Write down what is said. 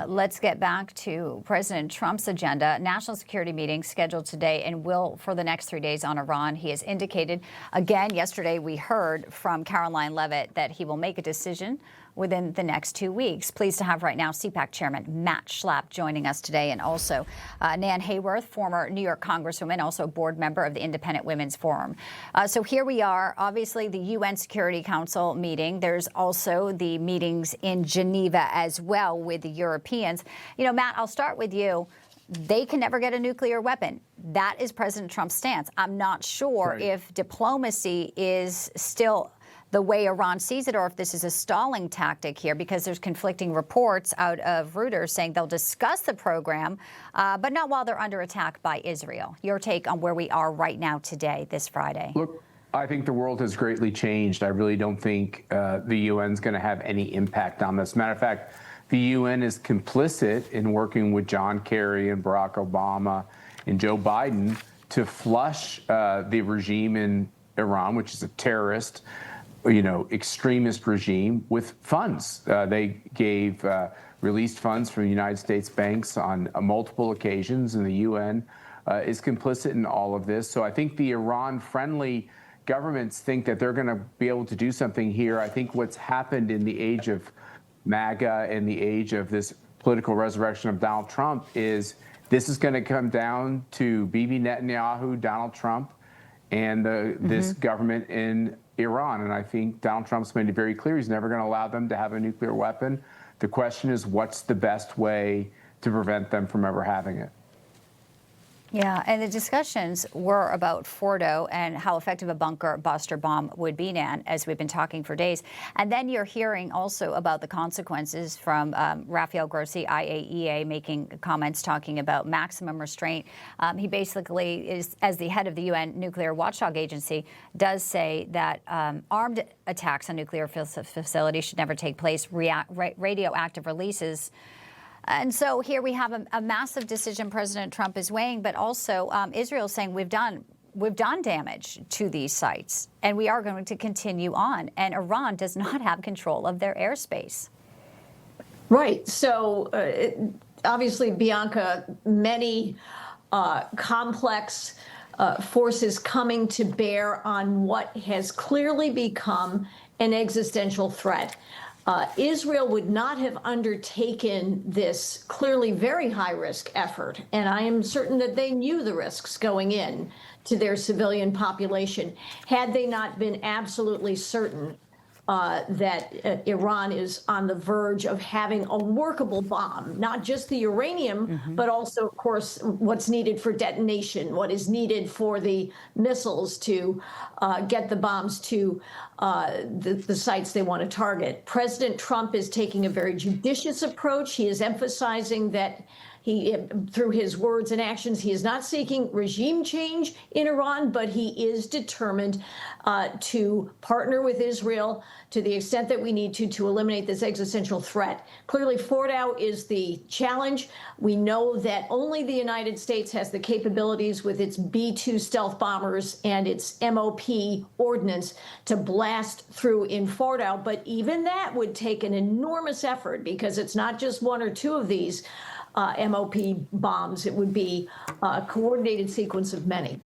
Let's get back to President Trump's agenda. National security meeting scheduled today and will for the next 3 days on Iran. He has indicated again yesterday we heard from Caroline Leavitt that he will make a decision within the next 2 weeks. Pleased to have right now CPAC Chairman Matt Schlapp joining us today, and also Nan Hayworth, former New York Congresswoman, also board member of the Independent Women's Forum. So here we are, obviously the UN Security Council meeting. There's also the meetings in Geneva as well with the Europeans. You know, Matt, I'll start with you. They can never get a nuclear weapon. That is President Trump's stance. I'm not sure if diplomacy is still the way Iran sees it, or if this is a stalling tactic here, because there's conflicting reports out of Reuters saying they'll discuss the program, but not while they're under attack by Israel. Your take on where we are right now today, this Friday? Look, I think the world has greatly changed. I really don't think the UN's going to have any impact on this. Matter of fact, the UN is complicit in working with John Kerry and Barack Obama and Joe Biden to flush the regime in Iran, which is a terrorist, extremist regime, with funds. They gave released funds from United States banks on multiple occasions, and the UN is complicit in all of this. So I think the Iran-friendly governments think that they're going to be able to do something here. I think what's happened in the age of MAGA and the age of this political resurrection of Donald Trump is this is going to come down to Bibi Netanyahu, Donald Trump, and this government in Iran. And I think Donald Trump's made it very clear he's never going to allow them to have a nuclear weapon. The question is, what's the best way to prevent them from ever having it? Yeah, and the discussions were about Fordo and how effective a bunker buster bomb would be, Nan, as we've been talking for days. And then you're hearing also about the consequences from Rafael Grossi, IAEA, making comments talking about maximum restraint. He basically is, as the head of the UN Nuclear Watchdog Agency, does say that armed attacks on nuclear facilities should never take place, radioactive releases. And so here we have a massive decision President Trump is weighing, but also Israel saying we've done damage to these sites, and we are going to continue on. And Iran does not have control of their airspace. Right. So obviously, Bianca, many complex forces coming to bear on what has clearly become an existential threat. Israel would not have undertaken this clearly very high-risk effort, and I am certain that they knew the risks going in to their civilian population, had they not been absolutely certain that Iran is on the verge of having a workable bomb, not just the uranium, but also, of course, what's needed for detonation, what is needed for the missiles to get the bombs to the sites they want to target. President Trump is taking a very judicious approach. He is emphasizing that through his words and actions, he is not seeking regime change in Iran, but he is determined to partner with Israel to the extent that we need to eliminate this existential threat. Clearly, Fordow is the challenge. We know that only the United States has the capabilities with its B-2 stealth bombers and its MOP ordnance to blast through in Fordow. But even that would take an enormous effort, because it's not just one or two of these MOP bombs. It would be a coordinated sequence of many.